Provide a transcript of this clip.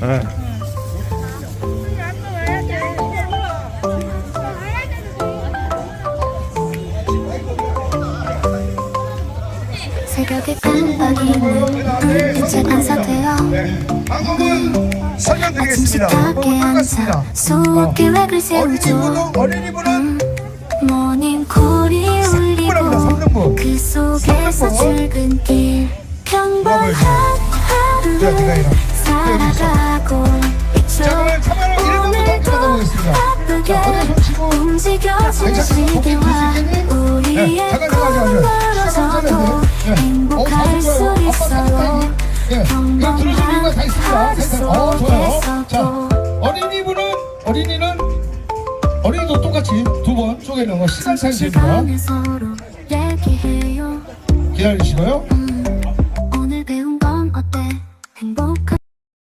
네. 새벽에 깜빡이는 불빛에 반사되어 방법은 설명드리겠습니다. 아침식탁에 앉아 수업 계획을 세우죠. 어린이분은 모닝콜이 울리고 그 속에서 출근길 평범한 하루를 살아가고 있죠. 오늘도 바쁘게 움직여진 시대와 우리의 꿈은 멀어져도 행복할 수 있어요. 평범한 하루 속에서도. 어린이도 똑같이 두 번 소개는 시간 차이 됩니다. 서로 얘기해요. 기다리시고요.